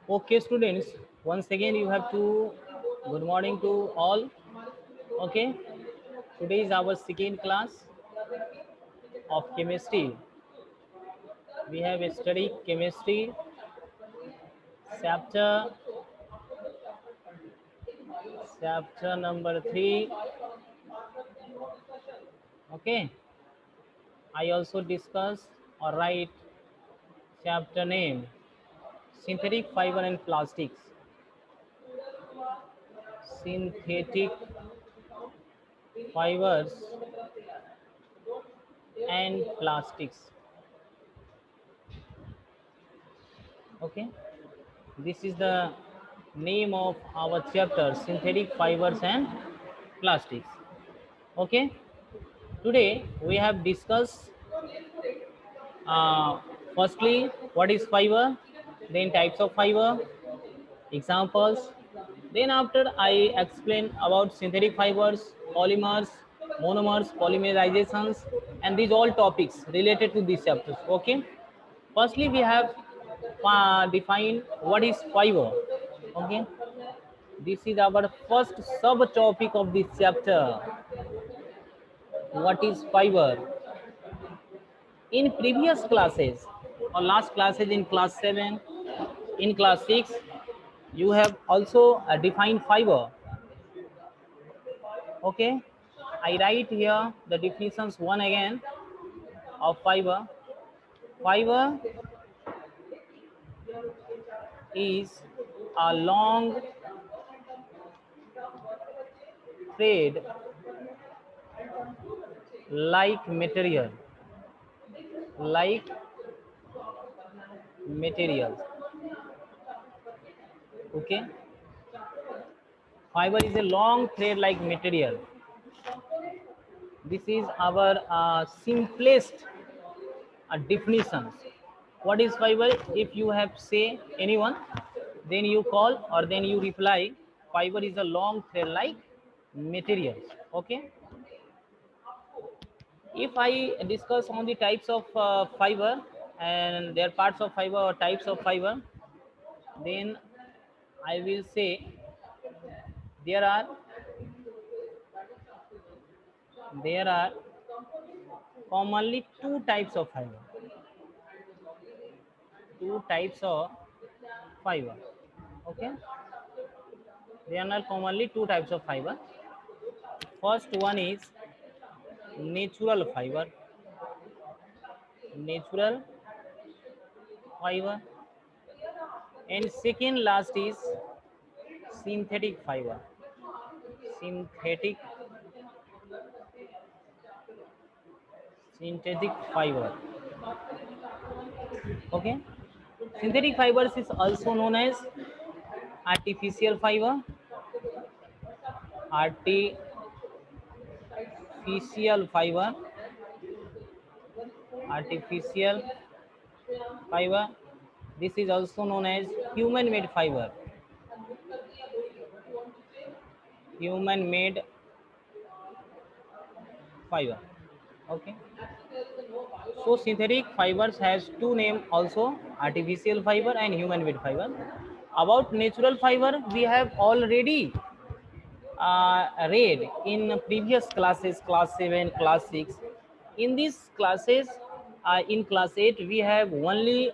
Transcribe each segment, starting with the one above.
Okay, students, once again you have to good morning to all. Okay, today is our second class of chemistry. We have studied chemistry chapter number 3. Okay, I also discuss or write chapter name synthetic fiber and plastics. Synthetic fibers and plastics. Okay, this is the name of our chapter synthetic fibers and plastics. Okay, today we have discussed uh, firstly what is fiber, then types of fiber, examples. Then after I explain about synthetic fibers, polymers, monomers, polymerizations, and these all topics related to these chapters. Okay. Firstly, we have defined what is fiber. Okay. This is our first subtopic of this chapter. What is fiber? In previous classes or last classes in class 7, in class 6, you have also defined fiber. Okay, I write here the definitions one again of fiber. Fiber is a long thread like material, like materials. Okay, fiber is a long thread like material. This is our simplest definitions. What is fiber? If you have say anyone, then you call or then you reply. Fiber is a long thread like materials. Okay. If I discuss on the types of fiber and their parts of fiber or types of fiber, then I will say there are there are commonly two types of fiber. Two types of fiber. Okay, there are commonly two types of fiber. First one is natural fiber. Natural fiber, and second last is synthetic fiber. Synthetic synthetic fiber. Okay, synthetic fibers is also known as artificial fiber. Artificial fiber. Artificial fiber. This is also known as human made fiber. Human made fiber. Okay, so synthetic fibers has two names also, artificial fiber and human made fiber. About natural fiber, we have already read in previous classes, class 7, class 6. In these classes, in class 8, we have only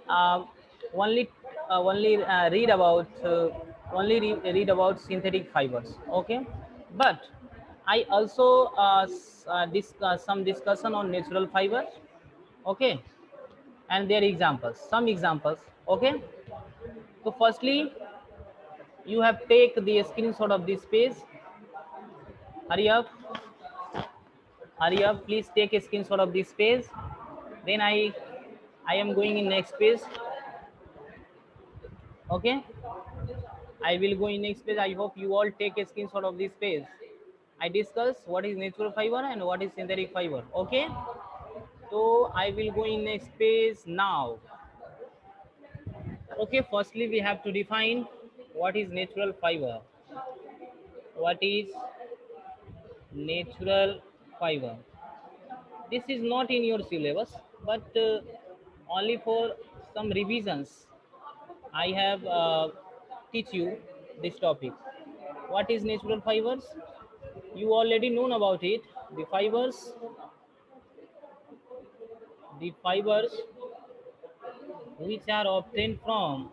read about read about synthetic fibers. Okay, but I also discuss some discussion on natural fibers. Okay, and their examples, some examples. Okay, so firstly, you have take the screenshot of this page. Hurry up, hurry up, please take a screenshot of this page. Then I am going in next page. Okay, I will go in next page. I hope you all take a screenshot of this page. I discuss what is natural fiber and what is synthetic fiber. Okay, so I will go in next page now. Okay, firstly we have to define what is natural fiber. What is natural fiber? This is not in your syllabus, but only for some revisions I have teach you this topic. What is natural fibers? You already known about it. The fibers which are obtained from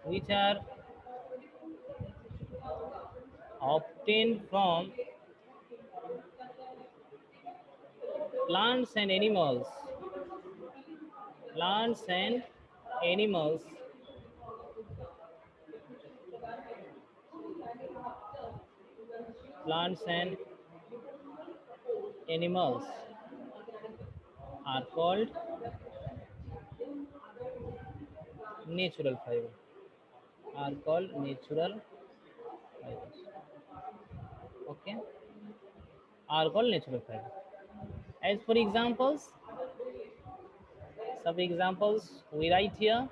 which are obtained from plants and animals. Plants and animals plants and animals are called natural fiber. Are called natural fibers. Okay, are called natural fiber. As for examples, some examples we write here: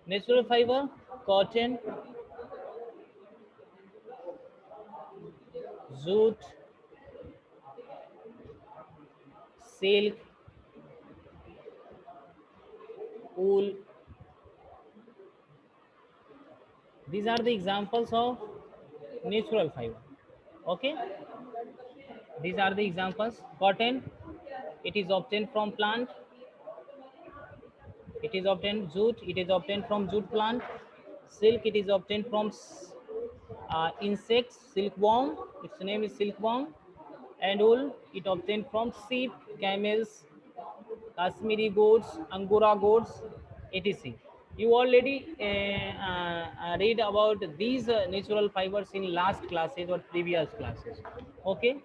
natural fiber, cotton, jute, silk, wool. These are the examples of natural fiber. Okay, these are the examples. Cotton, it is obtained from plant. It is obtained jute. It is obtained from jute plant. Silk, it is obtained from insects, silkworm. Its name is silkworm. And wool, it obtained from sheep, camels, Kashmiri goats, Angora goats, etc. You already read about these natural fibers in last classes or previous classes. Okay.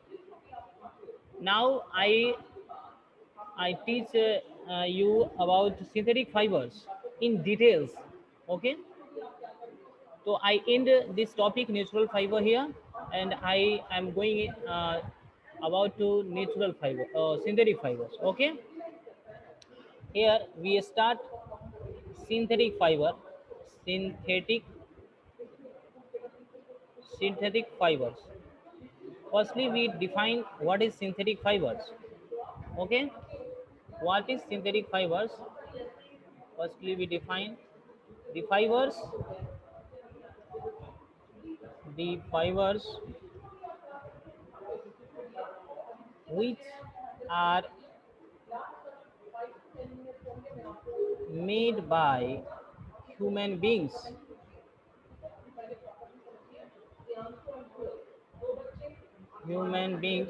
Now I teach you about synthetic fibers in details. Okay. So I end this topic natural fiber here, and I am going about to natural fiber, synthetic fibers. Okay. Here we start synthetic fiber, synthetic synthetic fibers. Firstly, we define what is synthetic fibers. Okay, what is synthetic fibers? Firstly, we define the fibers, the fibers which are made by human beings, human beings,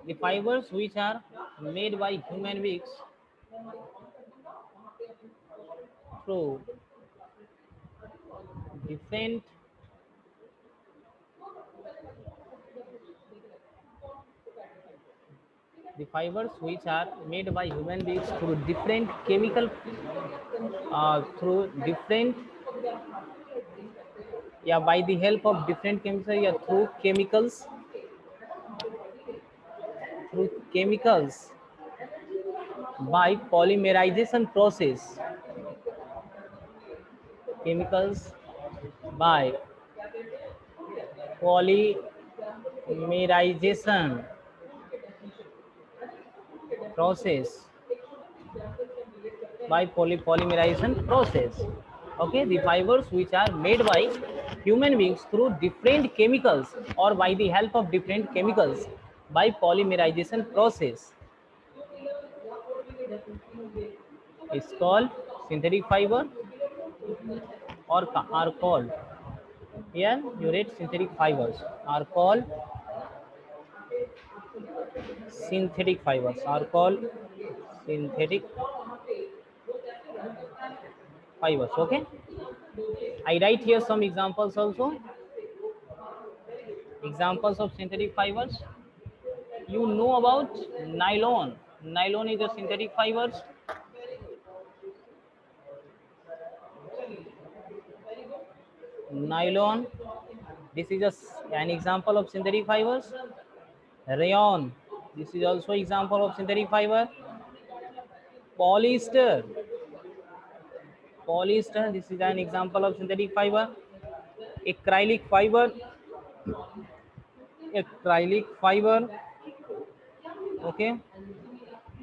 the fibers which are made by human beings through different the fibers which are made by human beings through different chemical through different by the help of different chemicals, through chemicals by polymerization process, chemicals by polymerization process, by polymerization process. Okay, the fibers which are made by human beings through different chemicals or by the help of different chemicals by polymerization process is called synthetic fiber, or are called, here you read synthetic fibers are called synthetic fibers are called synthetic fibers. Okay, I write here some examples also. Examples of synthetic fibers. You know about nylon. Nylon is a synthetic fibers. Nylon, this is an example of synthetic fibers. Rayon, this is also example of synthetic fiber. Polyester, polyester, this is an example of synthetic fiber. Acrylic fiber, acrylic fiber. Okay,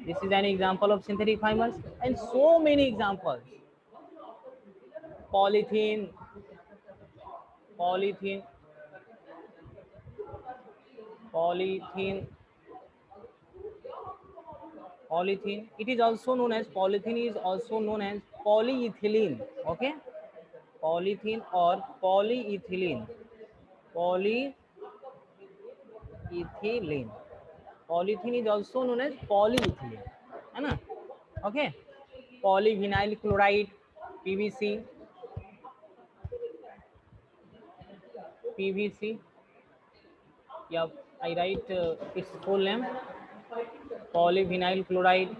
This is an example of synthetic fibers, and so many examples. Polythene, polythene, polythene, polythene. It is also known as polythene is also known as polyethylene. Okay, polythene or polyethylene. Polyethylene. Polythene is also known as polyethylene. है ना? Okay. Polyvinyl chloride, PVC, PVC. Yeah, I write its full name. Polyvinyl chloride,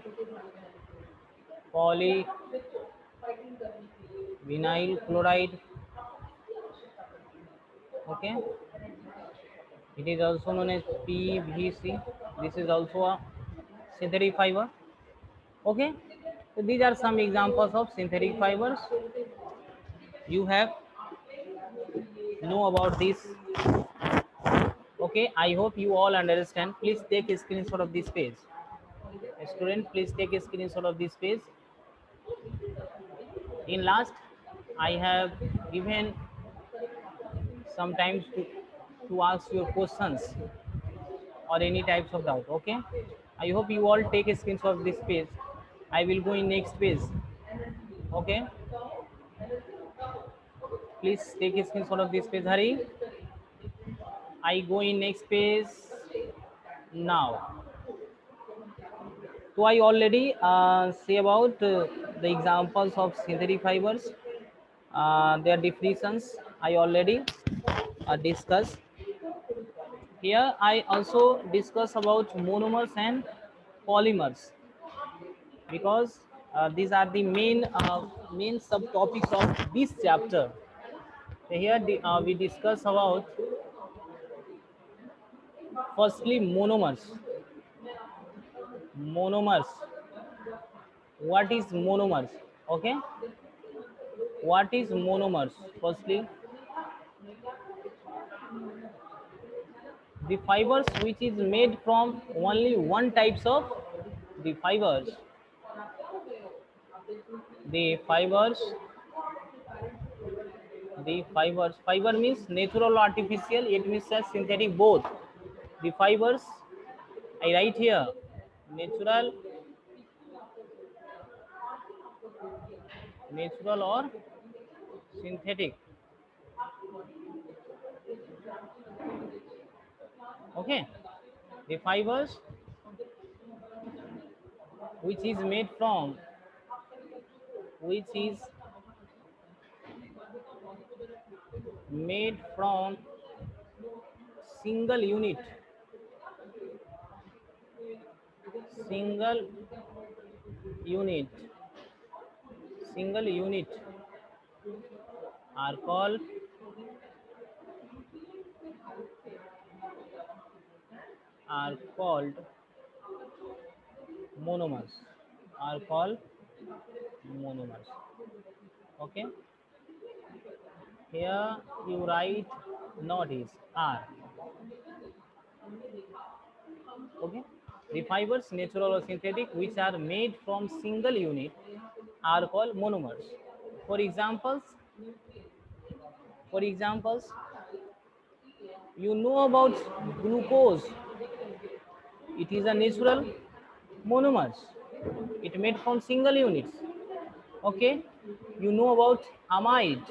polyvinyl chloride. Okay. It is also known as PVC. This is also a synthetic fiber. Okay. So these are some examples of synthetic fibers. You have know about this. Okay. I hope you all understand. Please take a screenshot of this page. Student, please take a screenshot of this page. In last, I have given some time to ask your questions or any types of doubt. Okay, I hope you all take a screenshot of this page. I will go in next page. Okay, please take a screenshot of this page. Hurry, I go in next page now. So I already say about the examples of synthetic fibers, their definitions. I already discussed. Here I also discuss about monomers and polymers, because these are the main subtopics of this chapter. Here we discuss about firstly monomers. Monomers. What is monomers? Okay. What is monomers? Firstly, the fibers which is made from only one types of the fibers. The fibers. The fibers. Fiber means natural or artificial. It means as synthetic both. The fibers. I write here natural, natural or synthetic. Okay, the fibers which is made from, which is made from single unit, single unit, single unit are called monomers, are called monomers. Okay, here you write not is R. Okay, the fibers natural or synthetic which are made from single unit are called monomers. For examples, for examples, you know about glucose. It is a natural monomers. It made from single units. Okay, you know about amide.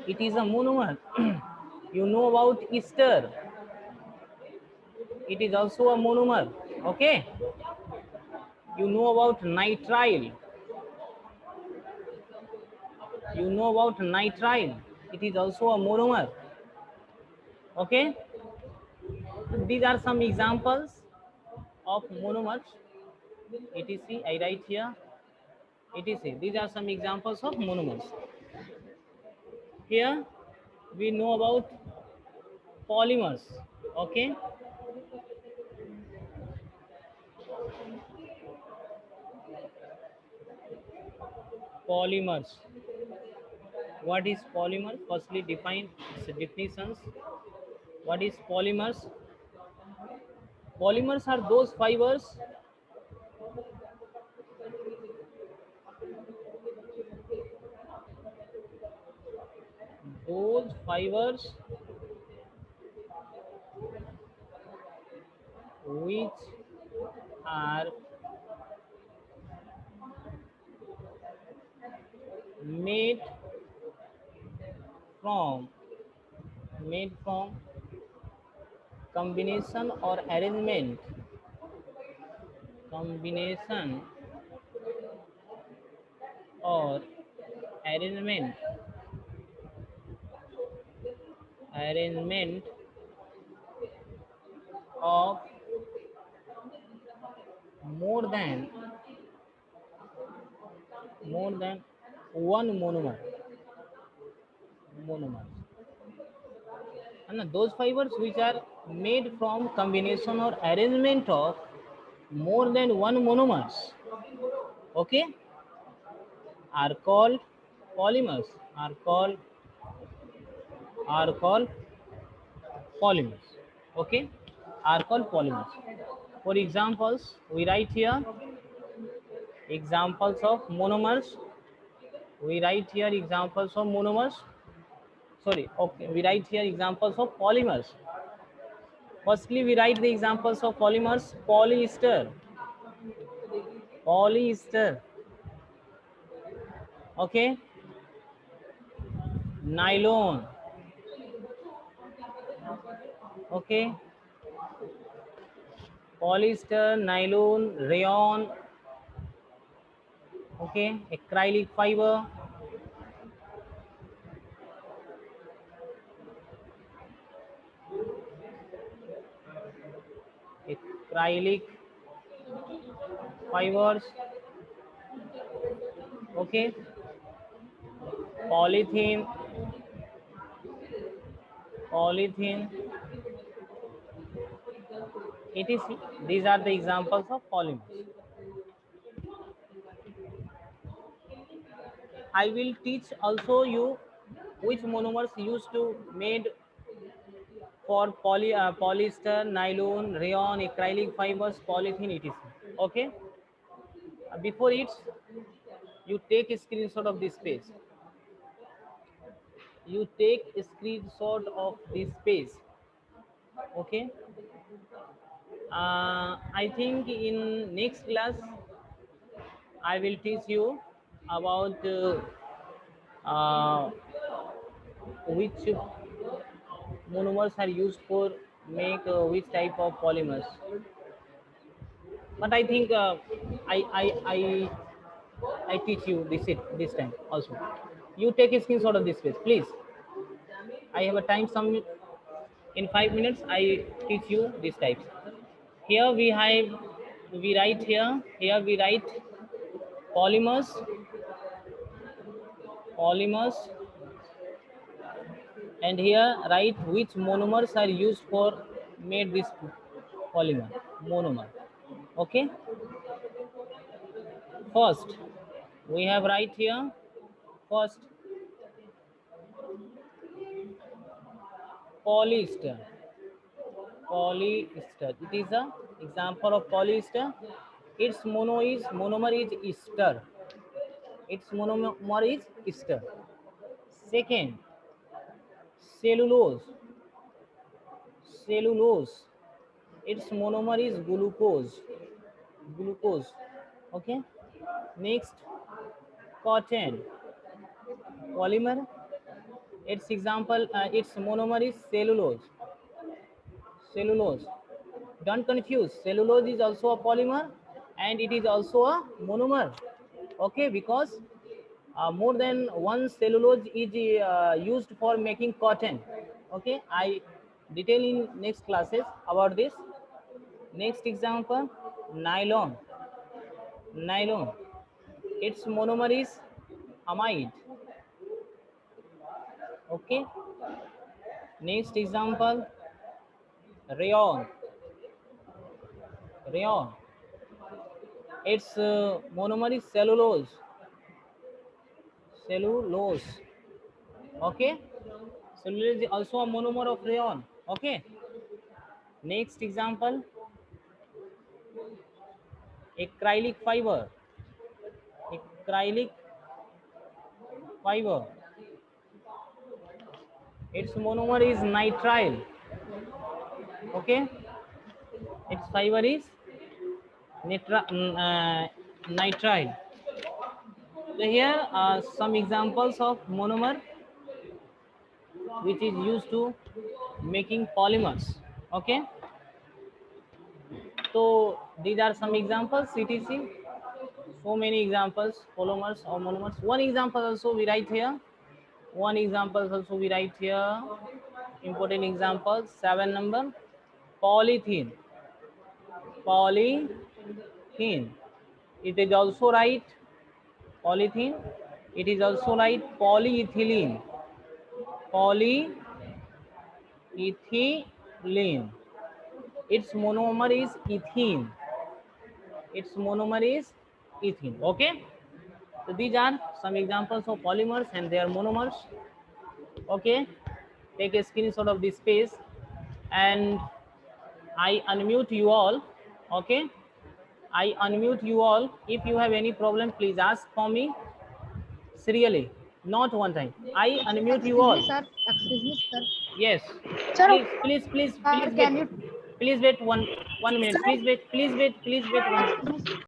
It is a monomer. You know about ester. It is also a monomer. Okay, you know about nitrile. You know about nitrile. It is also a monomer. Okay, these are some examples of monomers. etc. I write here etc. These are some examples of monomers. Here we know about polymers. Okay, polymers. What is polymer? Firstly, define its definitions. What is polymers? Polymers are those fibers those fibers which are made from combination or combination or arrangement arrangement of more than one monomer. And those fibers which are made from combination or arrangement of more than one monomers, okay, are called polymers. Are called polymers. Okay, are called polymers. For examples, we write here examples of monomers. We write here examples of monomers. Sorry, okay, we write here examples of polymers. Firstly, we write the examples of polymers. Polyester, okay, nylon, okay, polyester, nylon, rayon, okay, acrylic fiber, acrylic fibers, okay, polythene, etc. These are the examples of polymers. I will teach also you which monomers used to made for polyester, nylon, rayon, acrylic fibers, polythene, etc. Okay. Before it, you take a screenshot of this page. You take a screenshot of this page. Okay. I think in next class I will teach you about uh, which monomers are used for make which type of polymers. But I think I teach you this time also. You take a screenshot of this page, please. I have a time some in 5 minutes. I teach you these types. Here we write here. Here we write polymers, polymers, and here write which monomers are used for made this polymer monomer. Okay. First, we have right here. First, polyester. Polyester. It is a example of polyester. Its monomer is ester. Its monomer is ester. Second, cellulose. Cellulose. Its monomer is glucose. Glucose. Okay. Next, cotton. Polymer. Its example. Its monomer is cellulose. Cellulose. Don't confuse. Cellulose is also a polymer and it is also a monomer. Okay, because more than one cellulose is used for making cotton. Okay, I detail in next classes about this. Next example, nylon. Nylon. Its monomer is amide. Okay. Next example, rayon. Rayon. Its monomer is cellulose. Cellulose. Okay. Cellulose is also a monomer of rayon. Okay. Next example, acrylic fiber, acrylic fiber. Its monomer is nitrile. Okay, its fiber is nitrile. So here are some examples of monomer which is used to making polymers. Okay, so these are some examples, CTC. So many examples, polymers or monomers. One example also we write here. One example also we write here. Important example, 7 number. Polythene. Polythene. It is also right. Polythene. It is also right. Polyethylene. Polyethylene. Its monomer is ethene. Its monomer is ethene. Okay. So these are some examples of polymers and their monomers. Okay. Take a screenshot of this page and I unmute you all. Okay. I unmute you all. If you have any problem, please ask for me. Serially, not one time. I unmute you Excuse all. me, sir. Excuse me, sir. Yes. Sir, Please can wait. you? Please wait one minute. Please wait. Please wait. Please wait one minute. Excuse me.